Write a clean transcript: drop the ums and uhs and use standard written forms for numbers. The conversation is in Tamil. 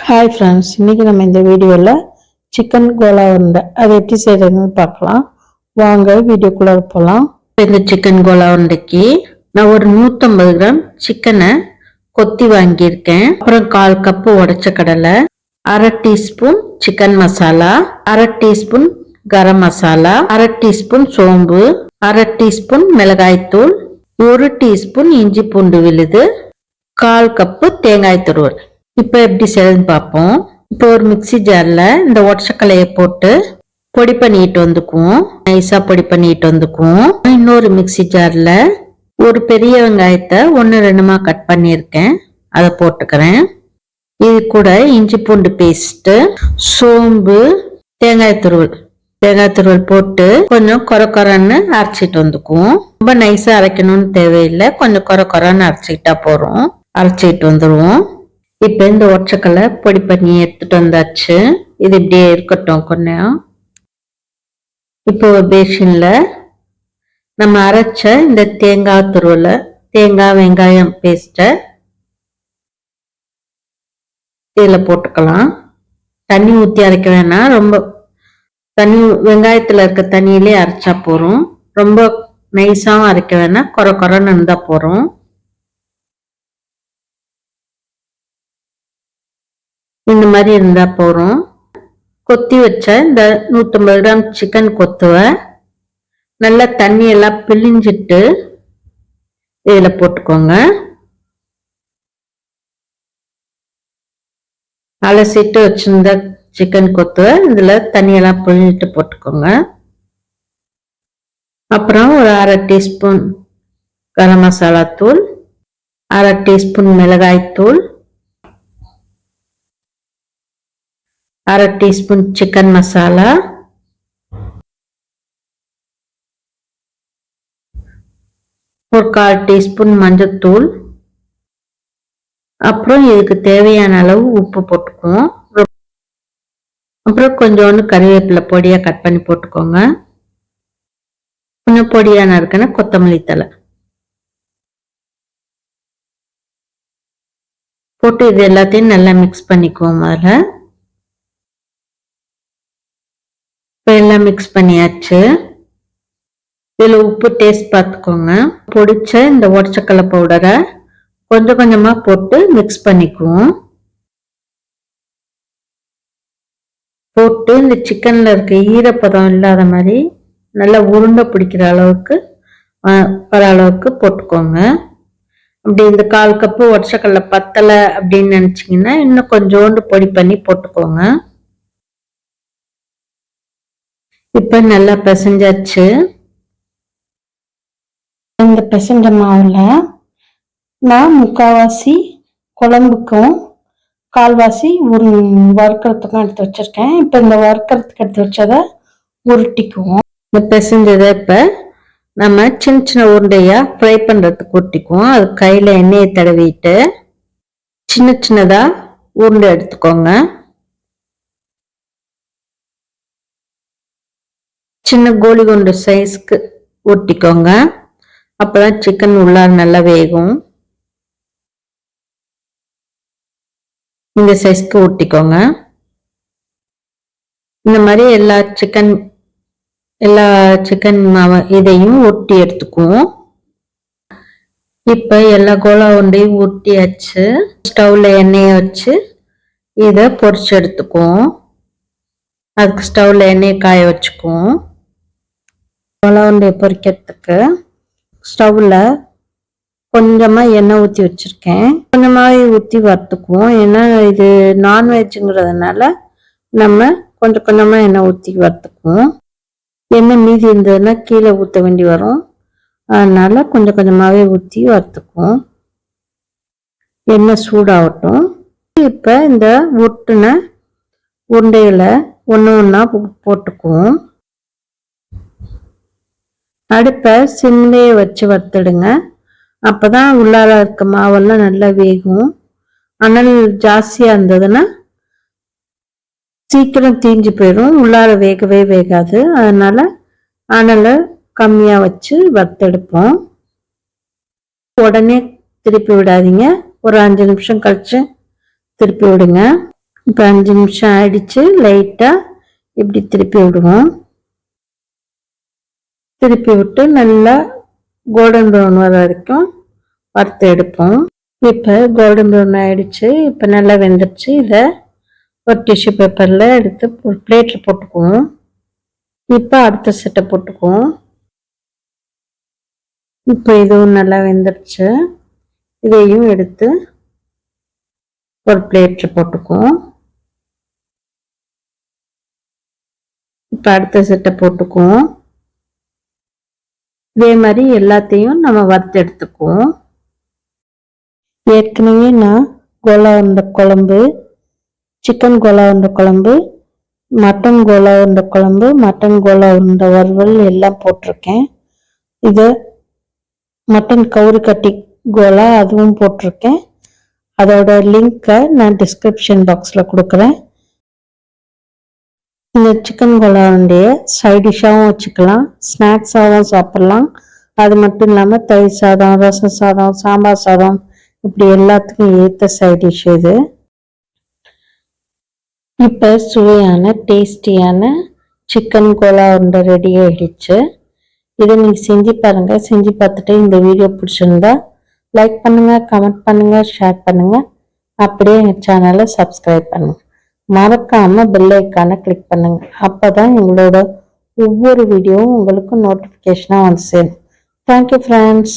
ஹாய் ஃப்ரெண்ட்ஸ், இன்னைக்கு நம்ம இந்த வீடியோவில் சிக்கன் கோலா உருண்டை அது எப்படி செய்யறதுன்னு பார்க்கலாம். வாங்க வீடியோக்குள்ளே போகலாம். இந்த சிக்கன் கோலா உருண்டைக்கு நான் ஒரு 150 கிராம் சிக்கனை கொத்தி வாங்கியிருக்கேன். அப்புறம் 1/4 கப்பு உடைச்ச கடலை, 1/2 teaspoon chicken masala, 1/2 teaspoon garam masala, 1/2 teaspoon சோம்பு, 1/2 டீஸ்பூன் மிளகாய்த்தூள், 1 டீஸ்பூன் இஞ்சி பூண்டு விழுது, 1/4 கப்பு தேங்காய் துருவல். இப்போ எப்படி செய்யறதுன்னு பார்ப்போம். இப்போ ஒரு மிக்சி ஜார்ல இந்த ஒற்றைக்கலையை போட்டு பொடி பண்ணிட்டு வந்துக்குவோம். நைஸா பொடி பண்ணிட்டு வந்துக்குவோம். இன்னொரு மிக்சி ஜார்ல ஒரு பெரிய வெங்காயத்தை 1-2 கட் பண்ணியிருக்கேன், அதை போட்டுக்கிறேன். இது கூட இஞ்சி பூண்டு பேஸ்ட், சோம்பு, தேங்காய் துருவல் போட்டு கொஞ்சம் கொரன்னு அரைச்சிட்டு வந்துக்குவோம். ரொம்ப நைஸா அரைக்கணும்னு தேவையில்லை, கொஞ்சம் கொரன்னு அரைச்சிக்கிட்டா போறோம். அரைச்சிட்டு வந்துருவோம். இப்ப இந்த ஒற்றைக்கல்லை பொடி பண்ணி எடுத்துட்டு வந்தாச்சு. இது இப்படியே இருக்கட்டும் கொஞ்சம். இப்போ ஒரு பேஷன்ல நம்ம அரைச்ச இந்த தேங்காய் துருவல, தேங்காய் வெங்காயம் பேஸ்ட இதுல போட்டுக்கலாம். தண்ணி ஊத்தி அரைக்க வேணாம், ரொம்ப தண்ணி வெங்காயத்துல இருக்க தண்ணியிலே அரைச்சா போறோம். ரொம்ப நைஸாவும் அரைக்க வேணாம், கொரன்னு இருந்தா போறோம். இந்த மாதிரி இருந்தா போறோம். கொத்தி வச்ச இந்த 150 கிராம் சிக்கன் கொத்துவ நல்லா தண்ணி எல்லாம் பிழிஞ்சிட்டு இதுல போட்டுக்கோங்க. அலசிட்டு வச்சிருந்த சிக்கன் கொத்துவ இதுல தண்ணியெல்லாம் பிழிஞ்சிட்டு போட்டுக்கோங்க. அப்புறம் ஒரு 1/2 டீஸ்பூன் கரம் மசாலா தூள், 1/2 டீஸ்பூன் மிளகாய் தூள், 1/2 டீஸ்பூன் சிக்கன் மசாலா, ஒரு 1/4 டீஸ்பூன் மஞ்சத்தூள், அப்புறம் இதுக்கு தேவையான அளவு உப்பு போட்டுக்குவோம். அப்புறம் கொஞ்சோண்டு கறிவேப்பிலை பொடியா கட் பண்ணி போட்டுக்கோங்க. கொஞ்சம் பொடியான இருக்குன்னா கொத்தமல்லி தழை போட்டு இது எல்லாத்தையும் நல்லா மிக்ஸ் பண்ணிக்குவோம். முதல்ல இப்போ எல்லாம் மிக்ஸ் பண்ணியாச்சு. இதில் உப்பு டேஸ்ட் பார்த்துக்கோங்க. பொடிச்ச இந்த ஒற்றைக்கல்லை பவுடரை கொஞ்சம் கொஞ்சமா போட்டு மிக்ஸ் பண்ணிக்குவோம். போட்டு இந்த சிக்கன்ல இருக்க ஈரப்பதம் இல்லாத மாதிரி நல்லா உருண்டை பிடிக்கிற அளவுக்கு வர அளவுக்கு போட்டுக்கோங்க. அப்படி இந்த 1/4 கப்பு ஒற்றைக்கல்லை பத்தலை அப்படின்னு நினைச்சிங்கன்னா இன்னும் கொஞ்சோண்டு பொடி பண்ணி போட்டுக்கோங்க. இப்ப நல்லா பிசைஞ்சாச்சு. இந்த பிசைஞ்ச மாவுல நான் 1/4வாசி குழம்புக்கும் 1/4வாசி வறுக்கிறதுக்கும் எடுத்து வச்சிருக்கேன். இப்ப இந்த வறுக்கிறதுக்கு எடுத்து வச்சதை உருட்டிக்குவோம். இந்த பிசைஞ்சதை இப்ப நம்ம சின்ன சின்ன உருண்டையா ஃப்ரை பண்றதுக்கு உருட்டிக்குவோம். அது கையில எண்ணெயை தடவிட்டு சின்ன சின்னதா உருண்டை எடுத்துக்கோங்க. சின்ன கோலி குண்டு சைஸ்க்கு ஊட்டிக்கோங்க. அப்பதான் சிக்கன் உள்ளார நல்லா வேகும். இந்த சைஸ்க்கு ஊட்டிக்கோங்க. இந்த மாதிரி எல்லா சிக்கன் மாவு இதையும் ஊட்டி எடுத்துக்குவோம். இப்ப எல்லா கோலா உருண்டையும் ஊட்டியாச்சு. ஸ்டவ்ல எண்ணெயை வச்சு இதை பொரிச்சு எடுத்துக்குவோம். அதுக்கு ஸ்டவ்ல எண்ணெயை காய வச்சுக்குவோம். கோலா உருண்டையை பொரிக்கிறதுக்கு ஸ்டவ்ல கொஞ்சமா எண்ணெய் ஊற்றி வச்சிருக்கேன். கொஞ்சமாவே ஊற்றி வறுத்துக்குவோம். ஏன்னா இது நான்வெஜ்ங்கிறதுனால நம்ம கொஞ்சம் கொஞ்சமா எண்ணெய் ஊற்றி வறுத்துக்குவோம். எண்ணெய் மீதி இருந்ததுன்னா கீழே ஊற்ற வேண்டி வரும். அதனால கொஞ்சம் கொஞ்சமாவே ஊற்றி வறுத்துக்குவோம். எண்ணெய் சூடாகட்டும். இப்ப இந்த ஒட்டுன உருண்டைகளை ஒண்ணா போட்டுக்குவோம். அடுப்பை சிம்லேயே வச்சு வறுத்துடுங்க. அப்பதான் உள்ளார இருக்க மாவெல்லாம் நல்லா வேகும். அனல் ஜாஸ்தியா இருந்ததுன்னா சீக்கிரம் தீஞ்சு போயிடும், உள்ளார வேகவே வேகாது. அதனால அனலை கம்மியா வச்சு வறுத்தெடுப்போம். உடனே திருப்பி விடாதீங்க, ஒரு 5 நிமிஷம் கழிச்சு திருப்பி விடுங்க. இப்போ 5 நிமிஷம் ஆயிடுச்சு. லைட்டாக இப்படி திருப்பி விடுவோம். திருப்பி விட்டு நல்லா கோல்டன் ப்ரௌன் வர வரைக்கும் வறுத்து எடுப்போம். இப்போ கோல்டன் ப்ரௌன் ஆயிடுச்சு. இப்போ நல்லா வெந்துடுச்சு. இதை ஒரு டிஷ்யூ பேப்பரில் எடுத்து ஒரு பிளேட்டில் போட்டுக்குவோம். இப்போ அடுத்த செட்டை போட்டுக்குவோம். இப்போ இதுவும் நல்லா வெந்துடுச்சு. இதையும் எடுத்து ஒரு பிளேட்டில் போட்டுக்குவோம். இப்போ அடுத்த செட்டை போட்டுக்குவோம். இதே மாதிரி எல்லாத்தையும் நம்ம வறுத்து எடுத்துக்குவோம். ஏற்கனவே நான் கோலா உருண்டை குழம்பு, சிக்கன் கோலா உருண்டை குழம்பு, மட்டன் கோலா உருண்டை குழம்பு, மட்டன் கோலா உருண்டை வறுவல் எல்லாம் போட்டிருக்கேன். இது மட்டன் கவுறு கட்டி கோலா அதுவும் போட்டிருக்கேன். அதோட லிங்கை நான் டிஸ்கிரிப்ஷன் பாக்ஸில் கொடுக்குறேன். இந்த சிக்கன் கோலா உருண்டையை சைட் டிஷ்ஷாகவும் வச்சுக்கலாம், ஸ்நாக்ஸாகவும் சாப்பிட்லாம். அது மட்டும் இல்லாமல் தயிர் சாதம், ரசம் சாதம், சாம்பார் சாதம் இப்படி எல்லாத்துக்கும் ஏற்ற சைட் டிஷ் இது. இப்போ சுவையான டேஸ்டியான சிக்கன் கோலா உருண்டை ரெடி ஆகிடுச்சு. இதை நீங்கள் செஞ்சு பாருங்கள். செஞ்சு பார்த்துட்டு இந்த வீடியோ பிடிச்சிருந்தா லைக் பண்ணுங்கள், கமெண்ட் பண்ணுங்கள், ஷேர் பண்ணுங்கள். அப்படியே எங்கள் சேனலை சப்ஸ்கிரைப் பண்ணுங்கள். மறக்காமல் பெல் ஐக்கானை கிளிக் பண்ணுங்கள். அப்போ தான் எங்களோட ஒவ்வொரு வீடியோவும் உங்களுக்கு நோட்டிஃபிகேஷனாக வந்து சேரும். Thank you friends.